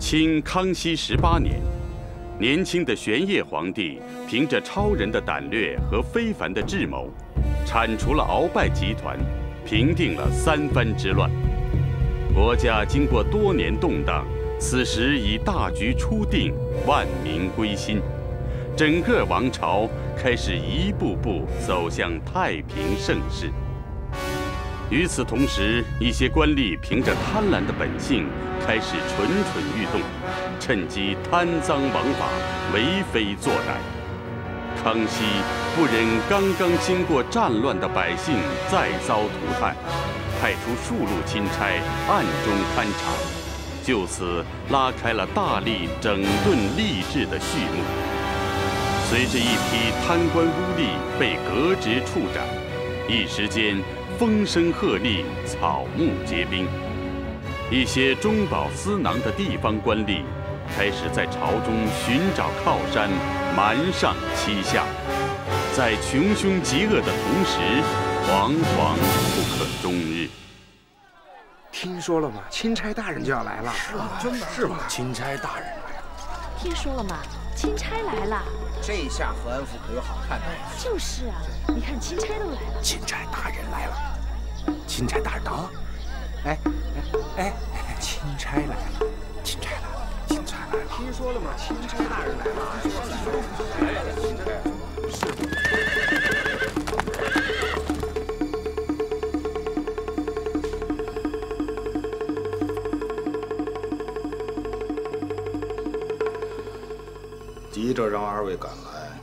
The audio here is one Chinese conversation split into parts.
清康熙18年，年轻的玄烨皇帝凭着超人的胆略和非凡的智谋，铲除了鳌拜集团，平定了三藩之乱。国家经过多年动荡，此时已大局初定，万民归心，整个王朝开始一步步走向太平盛世。与此同时，一些官吏凭着贪婪的本性，开始蠢蠢欲动，趁机贪赃枉法，为非作歹。康熙不忍刚刚经过战乱的百姓再遭涂炭，派出数路钦差暗中勘察，就此拉开了大力整顿吏治的序幕。随着一批贪官污吏被革职处斩，一时间风声鹤唳，草木皆兵。一些中饱私囊的地方官吏开始在朝中寻找靠山，瞒上欺下，在穷凶极恶的同时，惶惶不可终日。听说了吗？钦差大人就要来了。是吗？真的是吗？钦差大人来了。听说了吗？钦差来了。这一下和安府可有好看的。就是啊，你看钦差都来了。钦差大人来了。钦差大人到。哎，钦差来了，钦差来了，钦差来了。听说了吗？钦差大人来了。急着让二位赶来，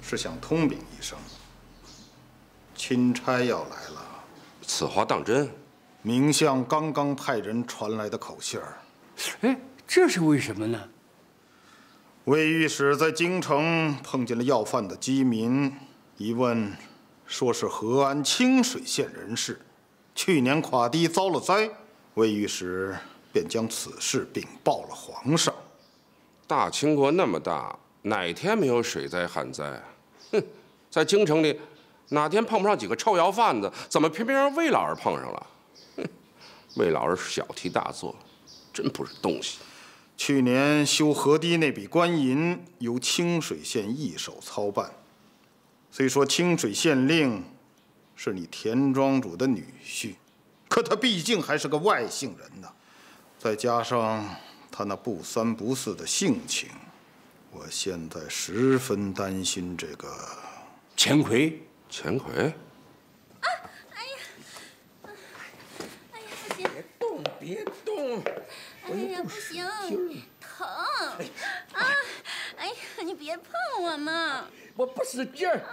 是想通禀一声，钦差要来了。此话当真？明相刚刚派人传来的口信儿。哎，这是为什么呢？魏御史在京城碰见了要饭的饥民，一问，说是河安清水县人士，去年垮堤遭了灾。魏御史便将此事禀报了皇上。大清国那么大，哪天没有水灾旱灾啊？哼，在京城里，哪天碰不上几个臭要饭的？怎么偏偏让魏老儿碰上了？哼，魏老儿是小题大做，真不是东西。去年修河堤那笔官银由清水县一手操办，虽说清水县令是你田庄主的女婿，可他毕竟还是个外姓人呢，再加上他那不三不四的性情，我现在十分担心这个钱奎。钱奎？啊！哎呀，不行！别动！哎呀，不行，疼！啊！哎呀，你别碰我嘛！我不使劲儿。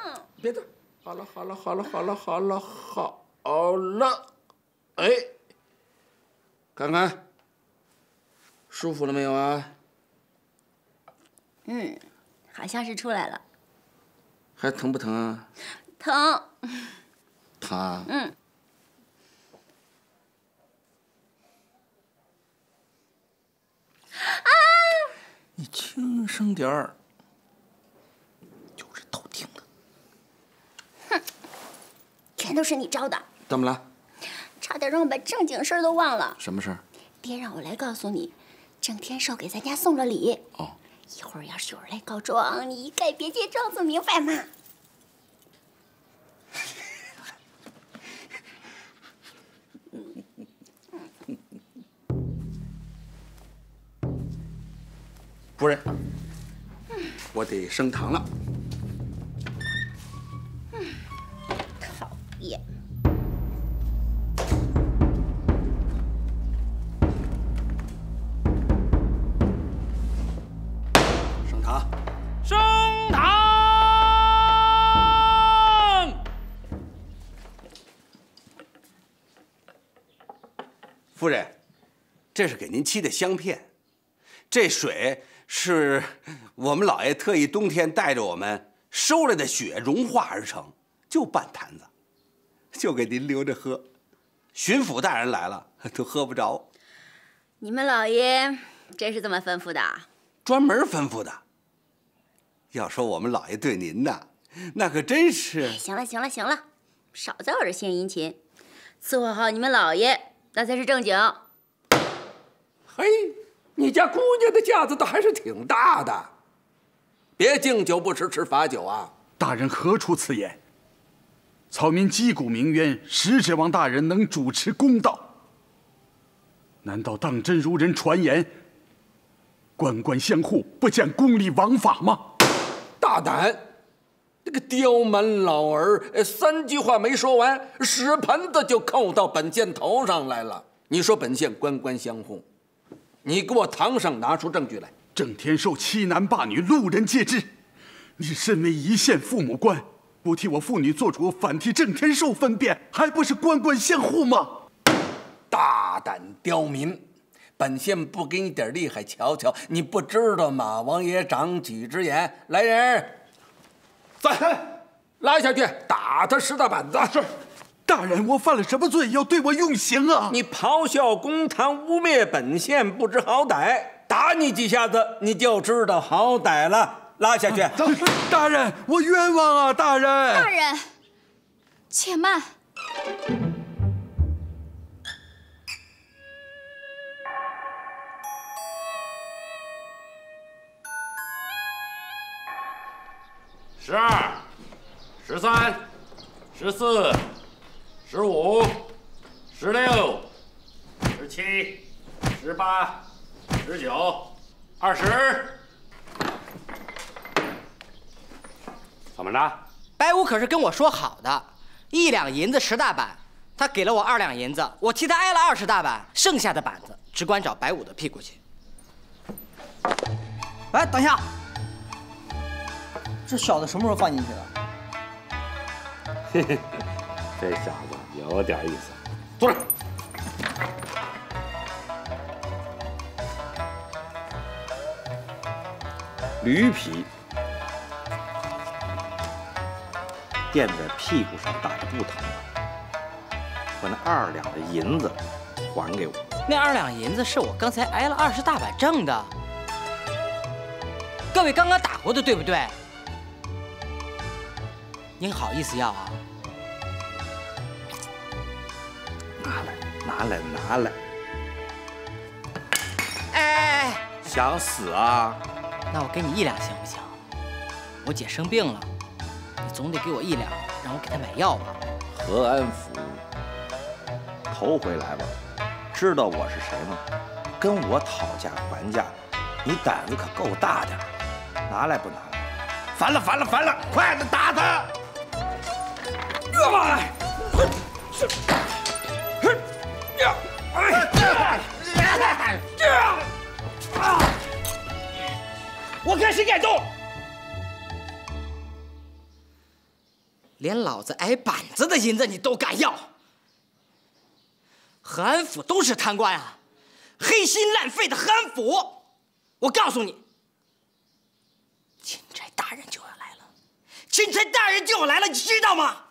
别动！好了，哎，看看，舒服了没有啊？好像是出来了。还疼不疼啊？疼。疼啊？你轻声点儿，就是偷听的。哼，全都是你招的。怎么了？差点让我把正经事儿都忘了。什么事儿？爹让我来告诉你，郑天寿给咱家送了礼。哦。一会儿要是有人来告状，你一概别接状子，明白吗？夫人，我得升堂了。讨厌。升堂。升堂！夫人，这是给您沏的香片，这水是我们老爷特意冬天带着我们收来的雪融化而成，就半坛子，就给您留着喝。巡抚大人来了都喝不着。你们老爷真是这么吩咐的？专门吩咐的。要说我们老爷对您呐，那可真是……行了，少在我这献殷勤，伺候好你们老爷，那才是正经。嘿，你家姑娘的架子倒还是挺大的，别敬酒不吃吃罚酒啊！大人何出此言？草民击鼓鸣冤，实指望大人能主持公道。难道当真如人传言，官官相护，不讲公理王法吗？大胆！这个刁蛮老儿，三句话没说完，屎盆子就扣到本县头上来了。你说本县官官相护，你给我堂上拿出证据来。郑天寿欺男霸女，路人皆知。你身为一县父母官，不替我父女做主，反替郑天寿分辨，还不是官官相护吗？大胆刁民！本县不给你点厉害瞧瞧，你不知道马王爷长几只眼？来人，在，拉下去，打他10大板子。是，大人，我犯了什么罪，要对我用刑啊？你咆哮公堂，污蔑本县，不知好歹，打你几下子，你就知道好歹了。拉下去。大人，我冤枉啊！大人，大人，且慢。12、13、14、15、16、17、18、19、20。怎么着？白武可是跟我说好的，1两银子10大板，他给了我2两银子，我替他挨了20大板，剩下的板子只管找白武的屁股去。哎，等一下，这小子什么时候放进去的？嘿嘿，这小子有点意思。坐着。驴皮垫在屁股上打着不疼，把那2两的银子还给我。那2两银子是我刚才挨了20大板挣的，各位刚刚打过的，对不对？您好意思要啊？拿来！哎，想死啊？那我给你1两行不行？我姐生病了，你总得给我1两，让我给她买药吧。和安府头回来吧，知道我是谁吗？跟我讨价还价，你胆子可够大点，拿来不拿来？烦了！快点打他！我跟谁敢斗？连老子挨板子的银子你都敢要？和安府都是贪官啊，黑心烂肺的和安府！我告诉你，钦差大人就要来了，钦差大人就要来了，你知道吗？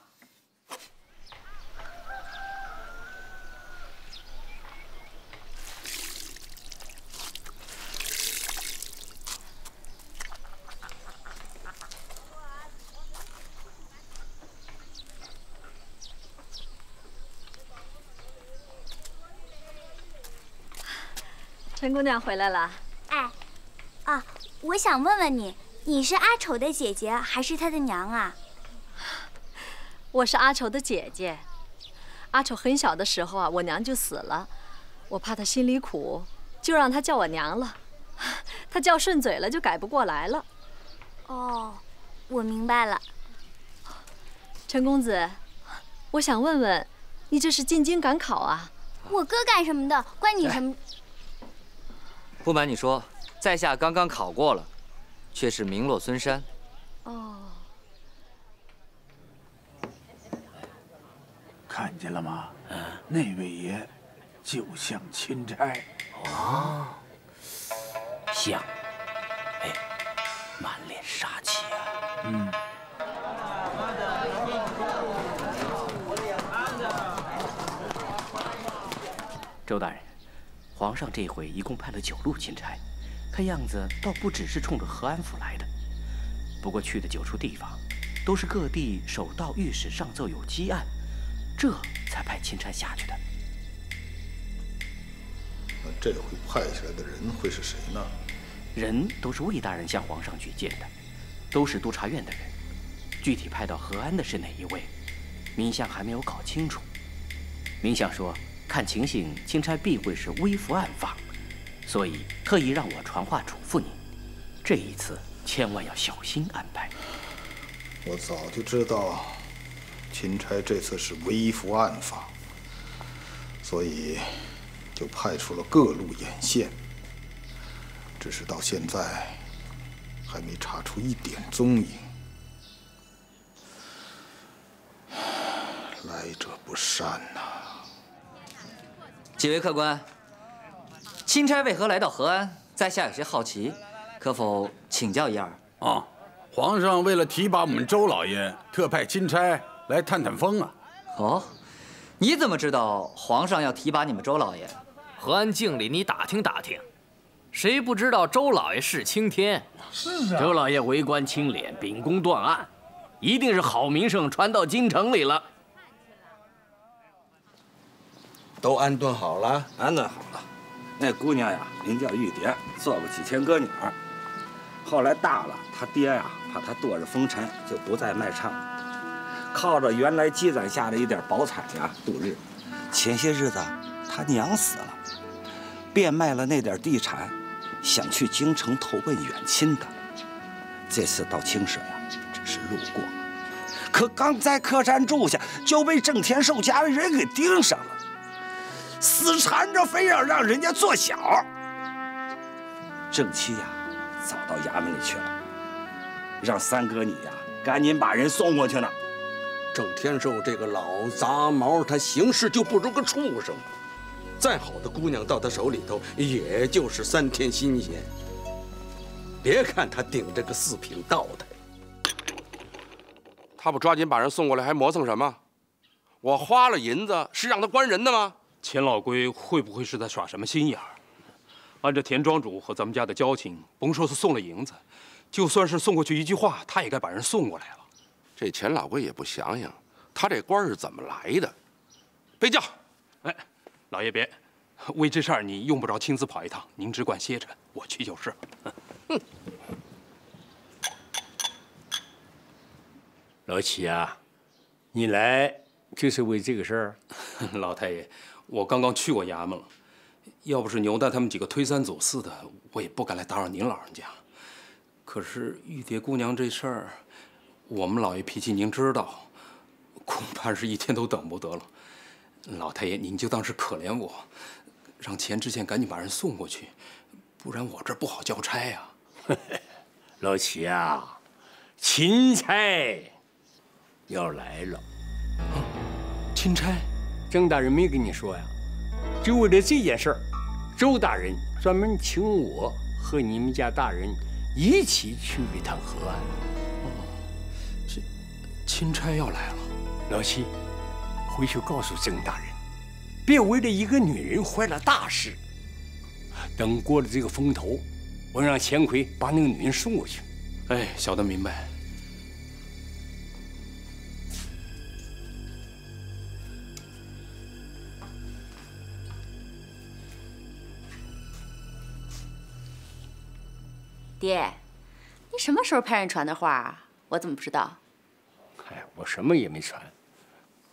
陈姑娘回来了。哎，啊，我想问问你，你是阿丑的姐姐还是他的娘啊？我是阿丑的姐姐。阿丑很小的时候啊，我娘就死了，我怕他心里苦，就让他叫我娘了。他叫顺嘴了，就改不过来了。哦，我明白了。陈公子，我想问问，你这是进京赶考啊？我哥干什么的，关你什么？不瞒你说，在下刚刚考过了，却是名落孙山。哦，看见了吗？那位爷就像钦差。哦，像，哎，满脸杀气啊。周大人，皇上这回一共派了9路钦差，看样子倒不只是冲着和安府来的。不过去的9处地方，都是各地守道御史上奏有积案，这才派钦差下去的。那这回派下来的人会是谁呢？人都是魏大人向皇上举荐的，都是督察院的人。具体派到河安的是哪一位，民相还没有搞清楚。民相说，看情形，钦差必会是微服暗访，所以特意让我传话嘱咐您，这一次千万要小心安排。我早就知道，钦差这次是微服暗访，所以就派出了各路眼线。只是到现在还没查出一点踪影。来者不善呐！几位客官，钦差为何来到河安？在下有些好奇，可否请教一二？啊，皇上为了提拔我们周老爷，特派钦差来探探风啊。哦，你怎么知道皇上要提拔你们周老爷？河安境里你打听打听，谁不知道周老爷是青天？是啊，周老爷为官清廉，秉公断案，一定是好名声传到京城里了。都安顿好了，安顿好了。那姑娘呀，名叫玉蝶，做过几天歌女儿。后来大了，她爹呀，怕她堕入风尘，就不再卖唱，靠着原来积攒下的一点薄彩呀度日。前些日子，她娘死了，变卖了那点地产，想去京城投奔远亲的。这次到清水啊，只是路过，可刚在客栈住下，就被郑天寿家的人给盯上了。死缠着非要让人家做小，正妻呀早到衙门里去了，让三哥你呀赶紧把人送过去呢。郑天寿这个老杂毛，他行事就不如个畜生。再好的姑娘到他手里头，也就是3天新鲜。别看他顶着个4品道台，他不抓紧把人送过来，还磨蹭什么？我花了银子是让他关人的吗？钱老龟会不会是在耍什么心眼儿？按照田庄主和咱们家的交情，甭说是送了银子，就算是送过去一句话，他也该把人送过来了。这钱老龟也不想想，他这官是怎么来的？备轿！哎，老爷别，为这事儿你用不着亲自跑一趟，您只管歇着，我去就是。哼。老齐啊，你来就是为这个事儿？老太爷。我刚刚去过衙门了，要不是牛蛋他们几个推三阻四的，我也不敢来打扰您老人家。可是玉蝶姑娘这事儿，我们老爷脾气您知道，恐怕是一天都等不得了。老太爷，您就当是可怜我，让钱知县赶紧把人送过去，不然我这不好交差呀。老齐啊，钦差要来了。钦差？郑大人没跟你说呀？就为了这件事儿，周大人专门请我和你们家大人一起去一趟河安。这钦差要来了，老七，回去告诉郑大人，别为了一个女人坏了大事。等过了这个风头，我让钱奎把那个女人送过去。哎，小的明白。爹，你什么时候派人传的话啊？我怎么不知道？哎，我什么也没传，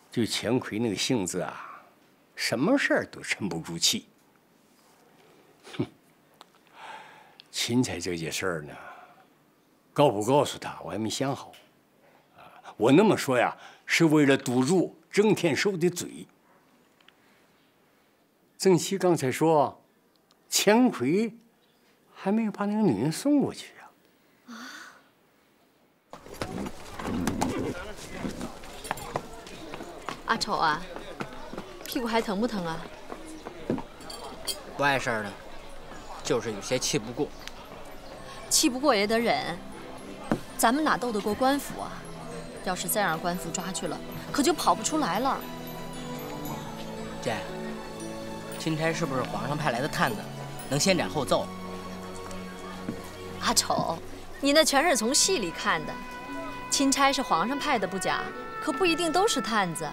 就钱奎那个性子啊，什么事儿都沉不住气。哼，钦差这件事儿呢，告不告诉他我还没想好。我那么说呀，是为了堵住郑天寿的嘴。郑琦刚才说，钱奎还没有把那个女人送过去啊！阿丑啊，屁股还疼不疼啊？不碍事儿的，就是有些气不过。气不过也得忍，咱们哪斗得过官府啊？要是再让官府抓去了，可就跑不出来了。姐，钦差是不是皇上派来的探子，能先斩后奏？阿丑，你那全是从戏里看的。钦差是皇上派的不假，可不一定都是探子。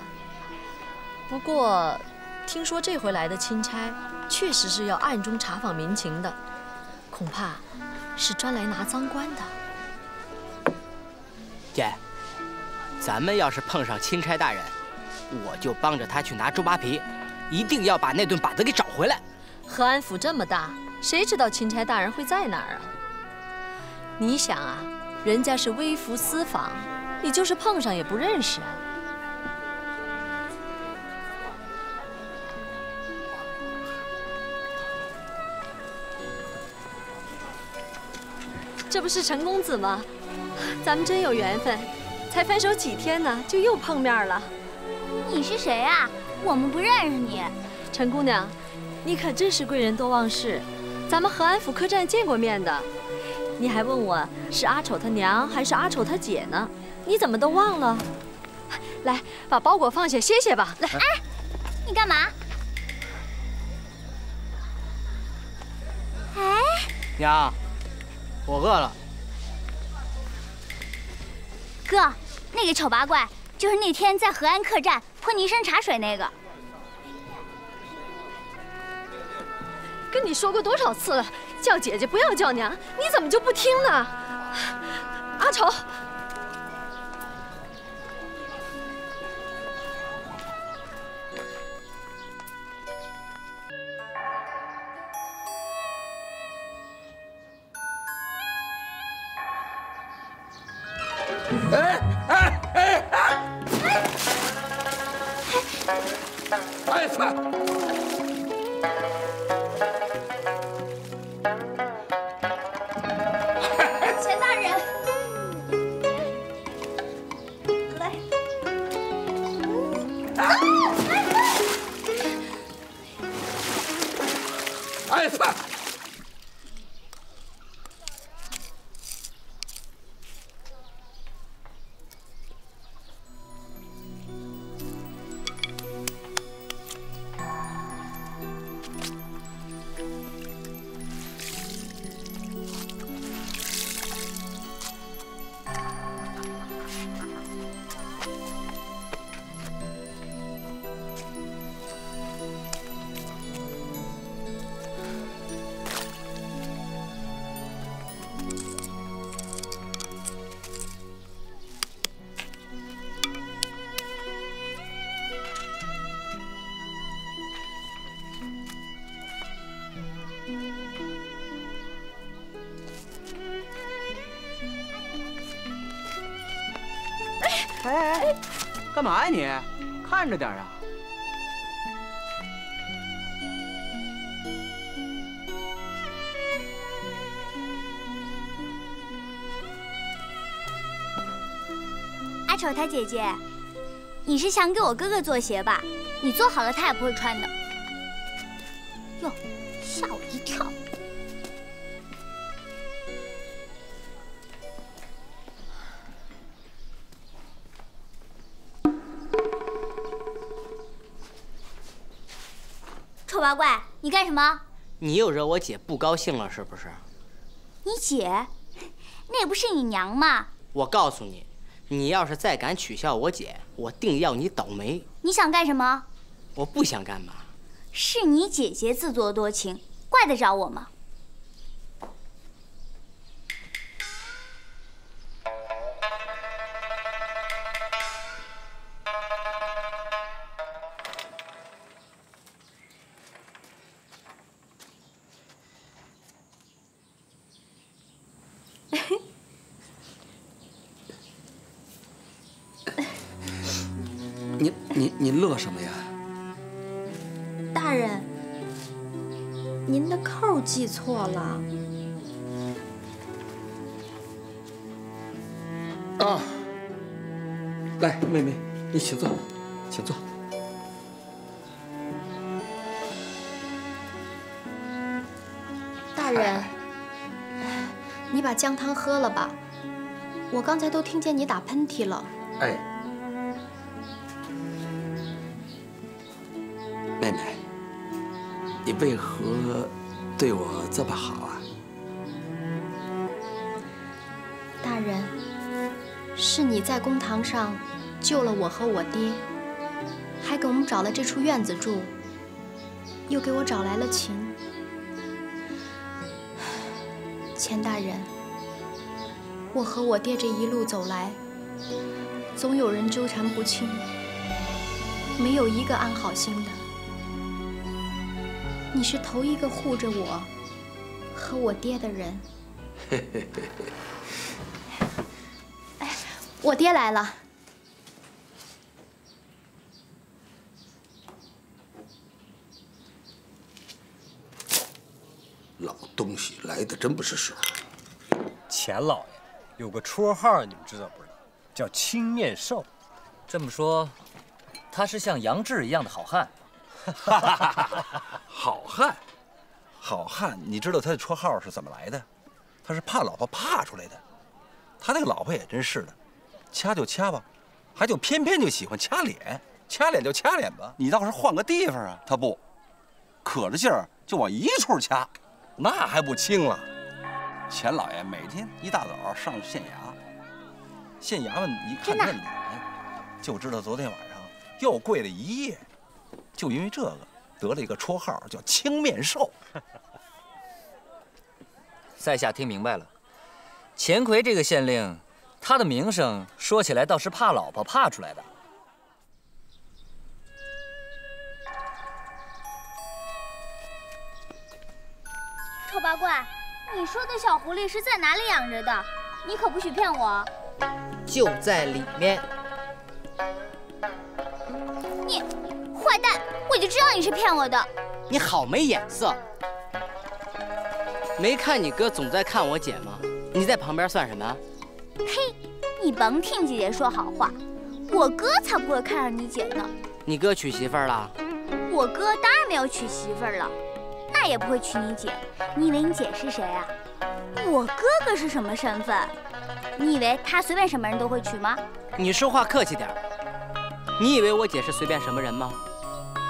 不过，听说这回来的钦差确实是要暗中查访民情的，恐怕是专来拿赃官的。姐，咱们要是碰上钦差大人，我就帮着他去拿猪扒皮，一定要把那顿把子给找回来。和安府这么大，谁知道钦差大人会在哪儿啊？你想啊，人家是微服私访，你就是碰上也不认识啊。这不是陈公子吗？咱们真有缘分，才分手几天呢，就又碰面了。你是谁啊？我们不认识你。陈姑娘，你可真是贵人多忘事，咱们和安府客栈见过面的。你还问我是阿丑他娘还是阿丑他姐呢？你怎么都忘了？来，把包裹放下，歇歇吧。来，哎，你干嘛？哎，娘，我饿了。哥，那个丑八怪就是那天在和安客栈泼你一身茶水那个。跟你说过多少次了，叫姐姐不要叫娘，你怎么就不听呢？阿丑，钱大人，来。哎饭。哎，干嘛呀你？看着点啊！阿丑他姐姐，你是想给我哥哥做鞋吧？你做好了他也不会穿的。哟，吓我一跳！丑八怪，你干什么？你又惹我姐不高兴了是不是？你姐，那也不是你娘吗？我告诉你，你要是再敢取笑我姐，我定要你倒霉。你想干什么？我不想干嘛。是你姐姐自作多情，怪得着我吗？你乐什么呀？大人，您的扣系错了。啊，来，妹妹，你请坐，请坐。大人，你把姜汤喝了吧，我刚才都听见你打喷嚏了。哎。妹妹，你为何对我这么好啊？大人，是你在公堂上救了我和我爹，还给我们找了这处院子住。又给我找来了情。钱大人，我和我爹这一路走来，总有人纠缠不清，没有一个安好心的。你是头一个护着我和我爹的人。哎，我爹来了。老东西来的真不是时候。钱老爷有个绰号，你们知道不知道？叫青面兽。这么说，他是像杨志一样的好汉。好汉，好汉，你知道他的绰号是怎么来的？他是怕老婆怕出来的。他那个老婆也真是的，掐就掐吧，还就偏偏就喜欢掐脸，掐脸就掐脸吧。你倒是换个地方啊，他不，可着劲儿就往一处掐。那还不轻了？钱老爷每天一大早上县衙，县衙门一看他的脸，就知道昨天晚上又跪了一夜，就因为这个得了一个绰号叫青面兽。在下听明白了，钱奎这个县令，他的名声说起来倒是怕老婆怕出来的。丑八怪，你说的小狐狸是在哪里养着的？你可不许骗我！就在里面。你坏蛋，我就知道你是骗我的。你好没眼色！没看你哥总在看我姐吗？你在旁边算什么？嘿，你甭听姐姐说好话，我哥才不会看上你姐呢。你哥娶媳妇儿了？我哥当然没有娶媳妇儿了。那也不会娶你姐，你以为你姐是谁啊？我哥哥是什么身份？你以为他随便什么人都会娶吗？你说话客气点。你以为我姐是随便什么人吗？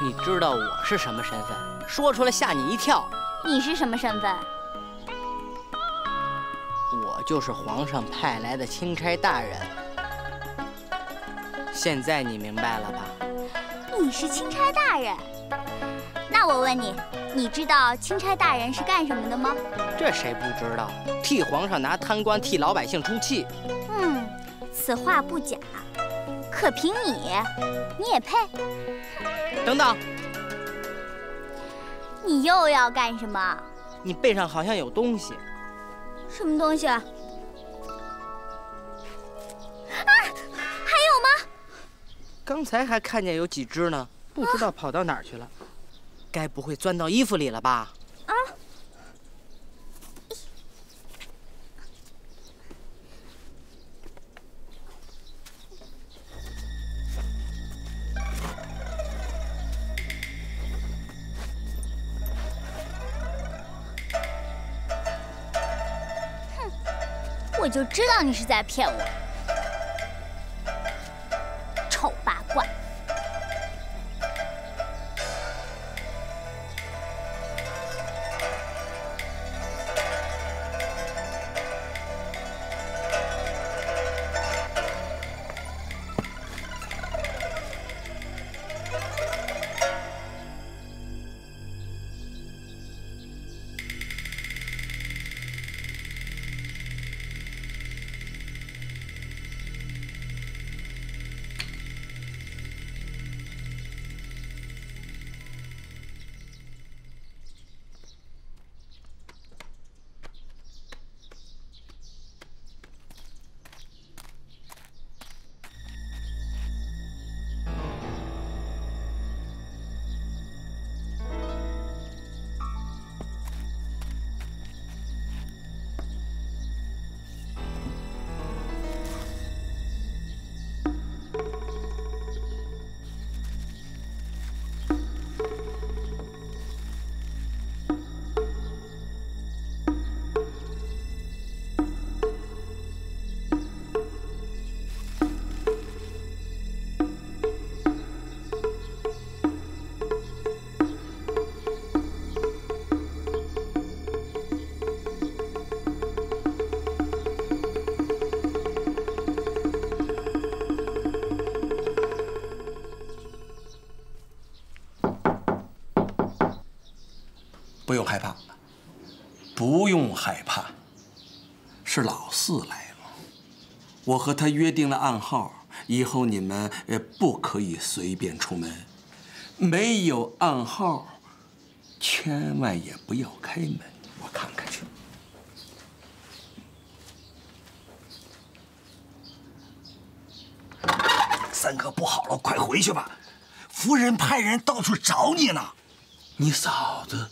你知道我是什么身份？说出来吓你一跳。你是什么身份？我就是皇上派来的钦差大人。现在你明白了吧？你是钦差大人。那我问你，你知道钦差大人是干什么的吗？这谁不知道？替皇上拿贪官，替老百姓出气。此话不假。可凭你也配？等等，你又要干什么？你背上好像有东西。什么东西啊？还有吗？刚才还看见有几只呢，不知道跑到哪儿去了。该不会钻到衣服里了吧？啊！哼，我就知道你是在骗我，丑八怪！不用害怕，不用害怕。是老四来了，我和他约定了暗号，以后你们不可以随便出门，没有暗号，千万也不要开门。我看看去。三哥，不好了，快回去吧！夫人派人到处找你呢。你嫂子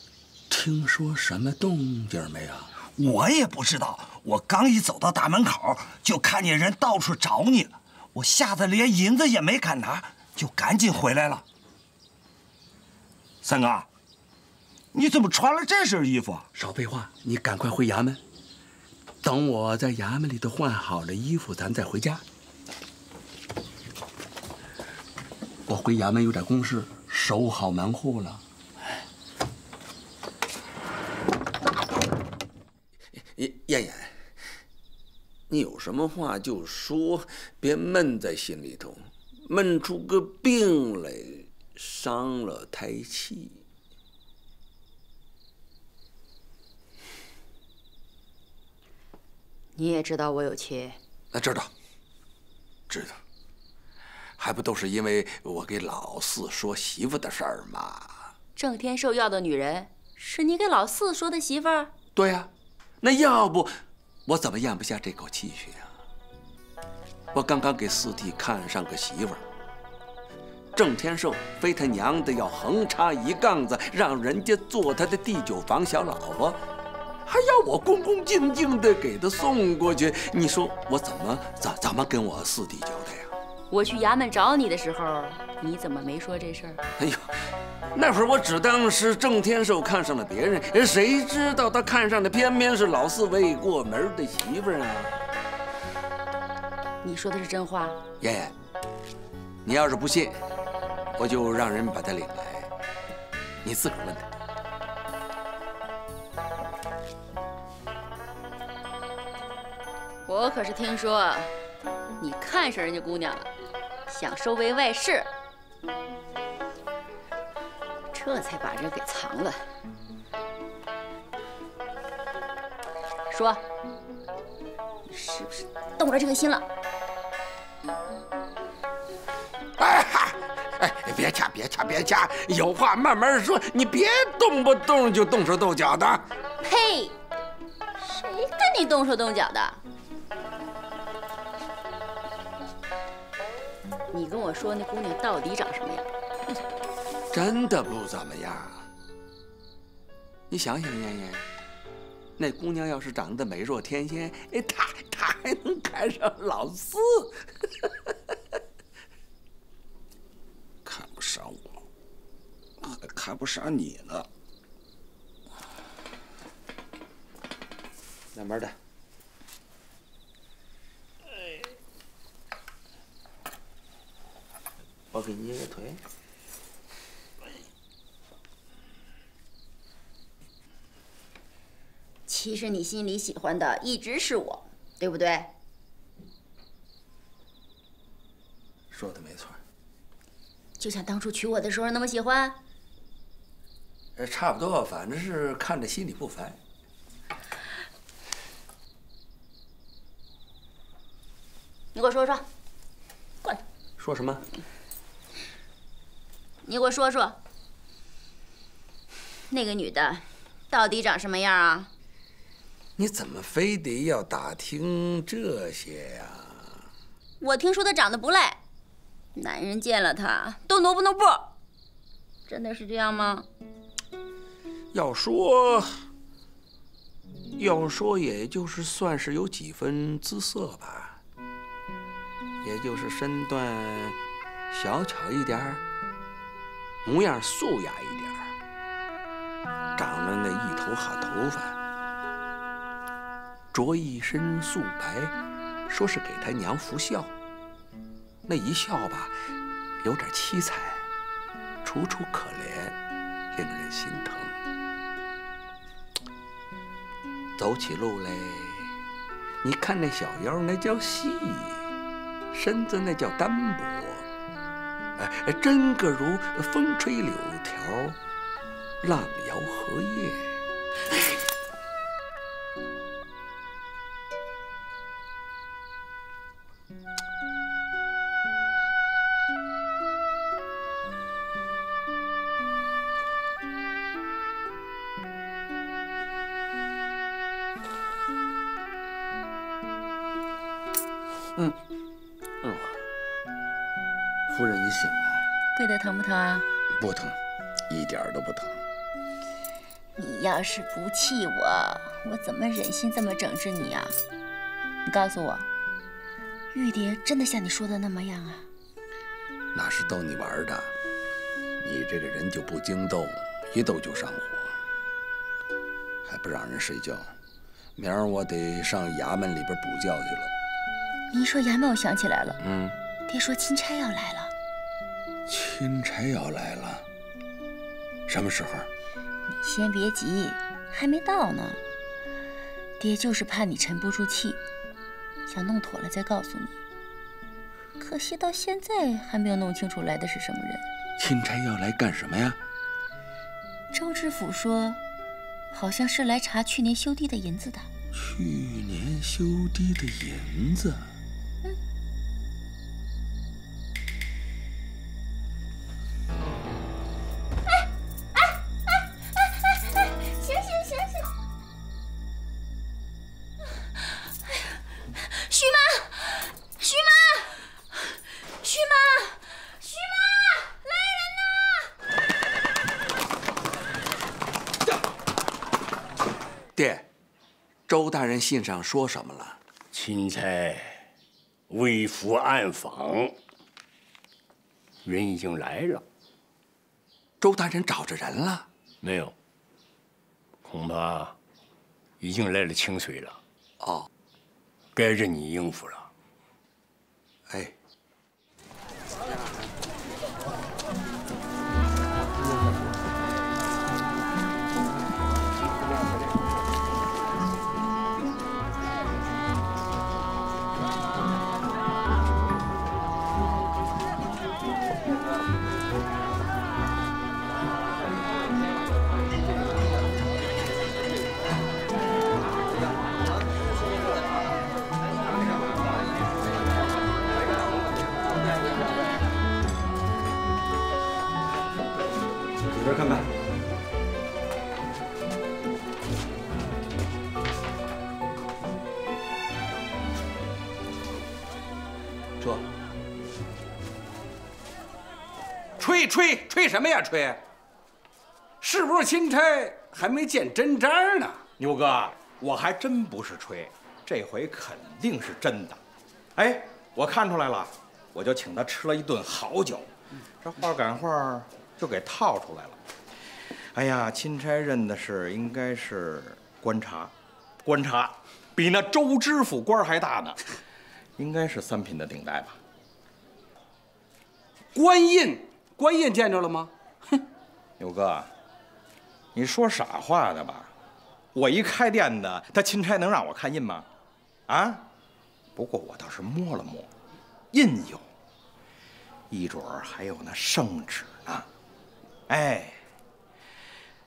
听说什么动静没有？我也不知道，我刚一走到大门口，就看见人到处找你了。我吓得连银子也没敢拿，就赶紧回来了。三哥，你怎么穿了这身衣服？少废话，你赶快回衙门。等我在衙门里头换好了衣服，咱再回家。我回衙门有点公事，守好门户了。燕燕，你有什么话就说，别闷在心里头，闷出个病来，伤了胎气。你也知道我有妻？知道，知道。还不都是因为我给老四说媳妇的事儿吗？郑天寿要的女人是你给老四说的媳妇儿？对呀，那要不我怎么咽不下这口气去呀？我刚刚给四弟看上个媳妇儿，郑天寿非他娘的要横插一杠子，让人家做他的第9房小老婆，还要我恭恭敬敬的给他送过去。你说我怎么跟我四弟交代呀？我去衙门找你的时候，你怎么没说这事儿？哎呦，那会儿我只当是郑天寿看上了别人，谁知道他看上的偏偏是老四未过门的媳妇儿啊！你说的是真话？燕燕，你要是不信，我就让人把他领来，你自个儿问他。我可是听说你看上人家姑娘了，想收为外室，这才把人给藏了。说，你是不是动了这个心了？哎，别掐，有话慢慢说，你别动不动就动手动脚的。呸！谁跟你动手动脚的？你跟我说那姑娘到底长什么样？真的不怎么样。你想想，燕燕，那姑娘要是长得美若天仙，她还能看上老四？看不上我，还看不上你呢。慢慢的。我给你捏个腿。其实你心里喜欢的一直是我，对不对？说的没错。就像当初娶我的时候那么喜欢？差不多，反正是看着心里不烦。你给我说说，过来。说什么？你给我说说，那个女的到底长什么样啊？你怎么非得要打听这些呀？我听说她长得不赖，男人见了她都挪不动步。真的是这样吗？要说，也就是算是有几分姿色吧，也就是身段小巧一点儿，模样素雅一点儿，长了那一头好头发，着一身素白，说是给他娘服孝。那一笑吧，有点凄惨，楚楚可怜，令人心疼。走起路来，你看那小腰那叫细，身子那叫单薄，真个如风吹柳条，浪摇荷叶。夫人，你醒了。跪得疼不疼啊？不疼，一点都不疼。你要是不气我，我怎么忍心这么整治你啊？你告诉我，玉蝶真的像你说的那么样啊？那是逗你玩的。你这个人就不经斗，一斗就上火，还不让人睡觉。明儿我得上衙门里边补觉去了。你一说衙门，我想起来了。爹说钦差要来了。钦差要来了？什么时候？你先别急，还没到呢。爹就是怕你沉不住气，想弄妥了再告诉你。可惜到现在还没有弄清楚来的是什么人。钦差要来干什么呀？周知府说，好像是来查去年修堤的银子的。去年修堤的银子？爹，周大人信上说什么了？钦差微服暗访，人已经来了。周大人找着人了？没有，恐怕已经来了清水了。哦，该任你应付了。哎。里边看看。这吹什么呀？吹！是不是钦差还没见真章呢？牛哥，我还真不是吹，这回肯定是真的。哎，我看出来了，我就请他吃了一顿好酒，这话赶话就给套出来了。哎呀，钦差任的是应该是观察，比那州知府官还大呢，应该是3品的顶戴吧。官印见着了吗？哼，牛哥，你说傻话的吧？我一开店的，他钦差能让我看印吗？啊？不过我倒是摸了摸，印有，一准儿还有那圣旨呢。哎，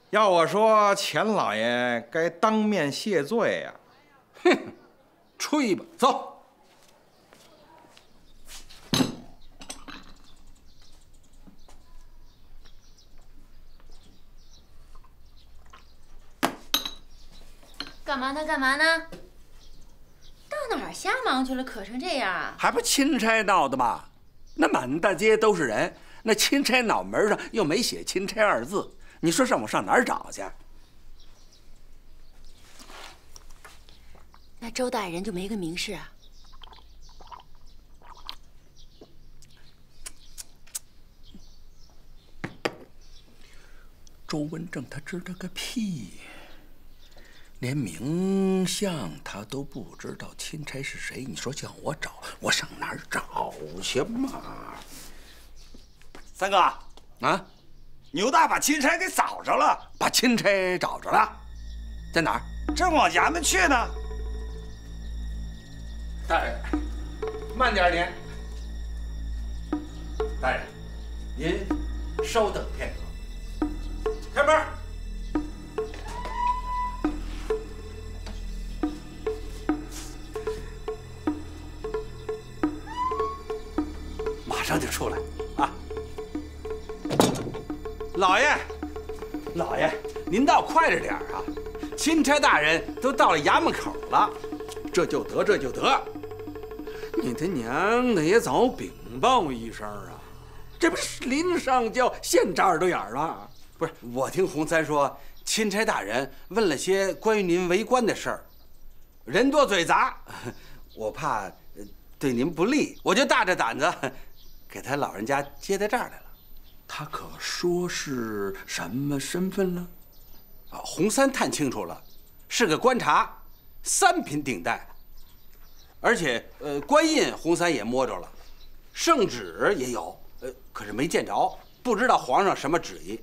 要我说，钱老爷该当面谢罪呀。哼，吹吧，走。干嘛呢？干嘛呢？到哪儿瞎忙去了？渴成这样啊？还不钦差闹的吗？那满大街都是人，那钦差脑门上又没写钦差2字，你说让我上哪儿找去？那周大人就没个名士啊？周文正他知道个屁！连名相他都不知道，钦差是谁？你说叫我找，我上哪儿找去嘛？三哥啊，牛大把钦差给找着了，把钦差找着了，在哪儿？正往衙门去呢。大人，慢点您。大人，您稍等片刻。开门。出来啊！老爷，老爷，您倒快着点啊！钦差大人都到了衙门口了。这就得，这就得。你的娘的也早禀报一声啊！这不是临上交现扎耳朵眼了？不是，我听洪三说，钦差大人问了些关于您为官的事儿，人多嘴杂，我怕对您不利，我就大着胆子给他老人家接在这儿来了。他可说是什么身份了？啊，洪三探清楚了，是个官察，3品顶戴。而且官印洪三也摸着了，圣旨也有，可是没见着，不知道皇上什么旨意。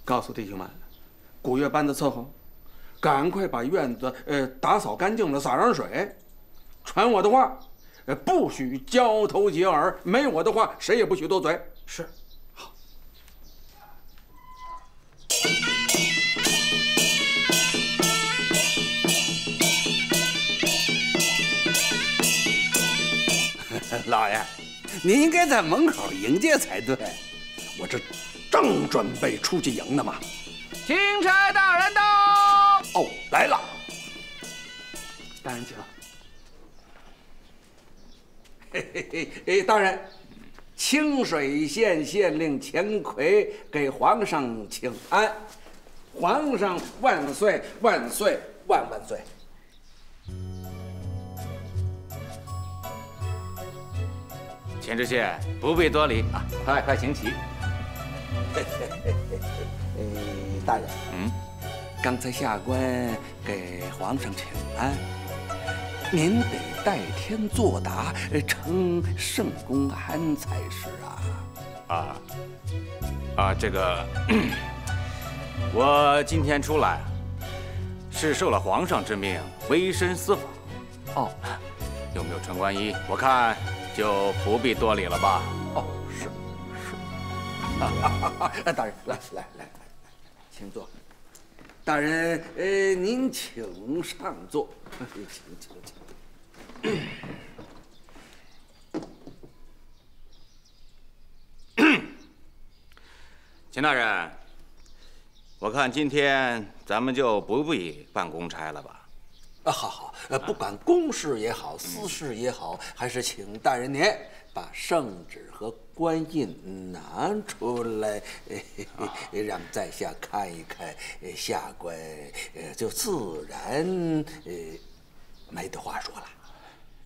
告诉弟兄们，古月班子伺候，赶快把院子打扫干净了，洒上水。传我的话，不许交头接耳，没我的话，谁也不许多嘴。是。老爷，您应该在门口迎接才对。我这正准备出去迎呢嘛。钦差大人到。哦，来了。大人请。大人，清水县县令钱奎给皇上请安。皇上万岁万岁万万岁！钱知县不必多礼啊，快请起。大人，刚才下官给皇上请安，您得代天作答，称圣公安才是啊。这个，我今天出来是受了皇上之命，微身私访。哦，有没有穿官衣？我看就不必多礼了吧。哦，是。大人，来，请坐。大人，您请上座。请。钱大人，我看今天咱们就不必办公差了吧？好，不管公事也好，私事也好，还是请大人您把圣旨和官印拿出来，让在下看一看，下官就自然没得话说了。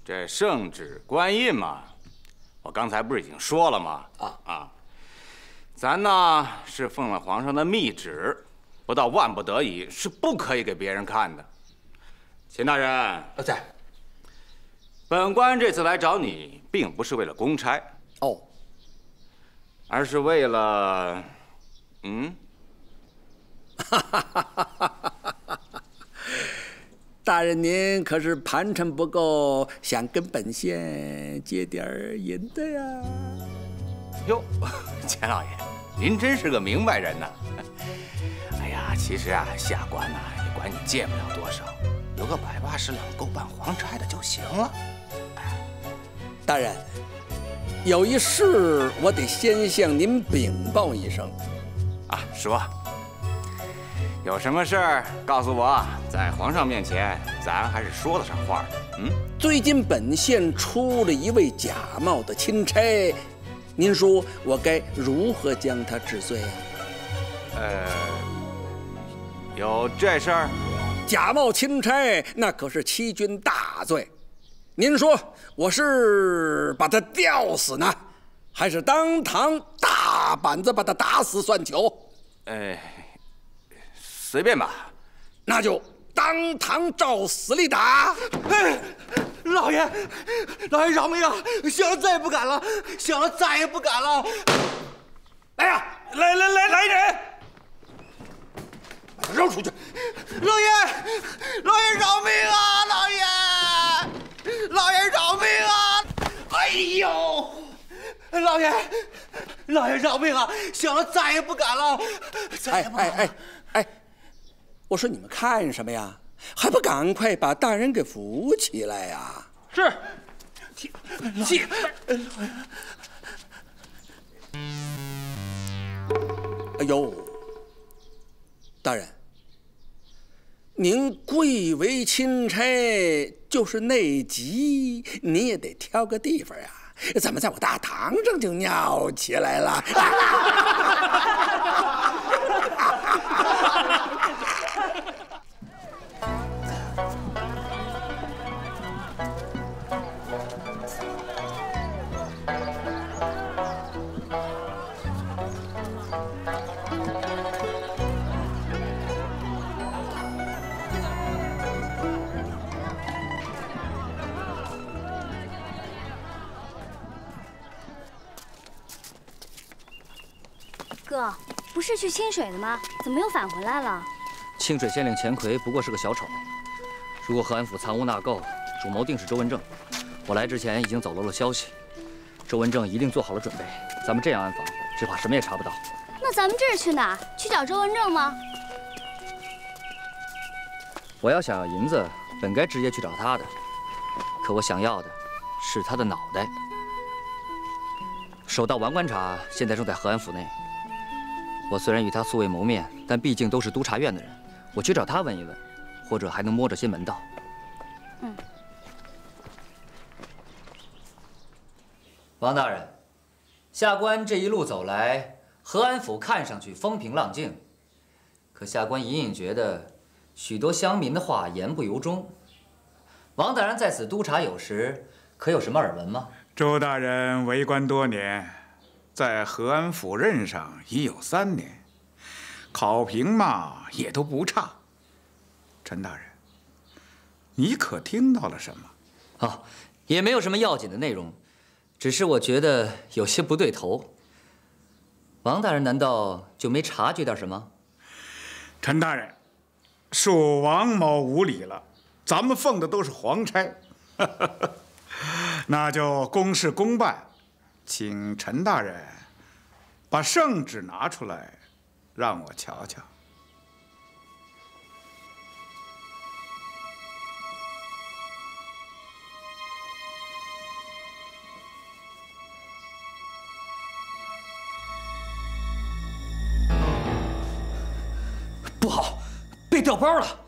这圣旨官印嘛，我刚才不是已经说了吗？咱呢是奉了皇上的密旨，不到万不得已是不可以给别人看的。钱大人，在。本官这次来找你，并不是为了公差哦，而是为了，大人您可是盘缠不够，想跟本县借点银的呀？哟，钱老爷，您真是个明白人呐！哎呀，其实啊，下官呐也管你借不了多少，有个180两够办皇差的就行了。大人，有一事我得先向您禀报一声。说，有什么事儿告诉我，在皇上面前咱还是说得上话的。最近本县出了一位假冒的钦差。您说我该如何将他治罪啊？有这事儿？假冒钦差那可是欺君大罪。您说我是把他吊死呢，还是当堂大板子把他打死算球？随便吧。那就当堂照死里打。老爷饶命啊！想了再也不敢了，想了再也不敢了。来呀，来人，把他扔出去！老爷饶命啊！老爷饶命啊！哎呦，老爷饶命啊！想了再也不敢了。哎，我说你们看什么呀？还不赶快把大人给扶起来呀！是。哎呦，大人，您贵为钦差，就是内急，你也得挑个地方呀。怎么在我大堂上就尿起来了？哥，不是去清水的吗？怎么又返回来了？清水县令钱奎不过是个小丑，如果和安府藏污纳垢，主谋定是周文正。我来之前已经走漏了消息，周文正一定做好了准备。咱们这样暗访，只怕什么也查不到。那咱们这是去哪儿？去找周文正吗？我要想要银子，本该直接去找他的，可我想要的是他的脑袋。守道王观察现在正在和安府内。我虽然与他素未谋面，但毕竟都是督察院的人，我去找他问一问，或者还能摸着些门道。嗯。王大人，下官这一路走来，和安府看上去风平浪静，可下官隐隐觉得许多乡民的话言不由衷。王大人在此督察有时，可有什么耳闻吗？周大人为官多年，在和安府任上已有3年，考评嘛也都不差。陈大人，你可听到了什么？哦，也没有什么要紧的内容，只是我觉得有些不对头。王大人难道就没察觉到什么？陈大人，恕王某无礼了，咱们奉的都是皇差。那就公事公办，请陈大人把圣旨拿出来，让我瞧瞧。不好，被调包了！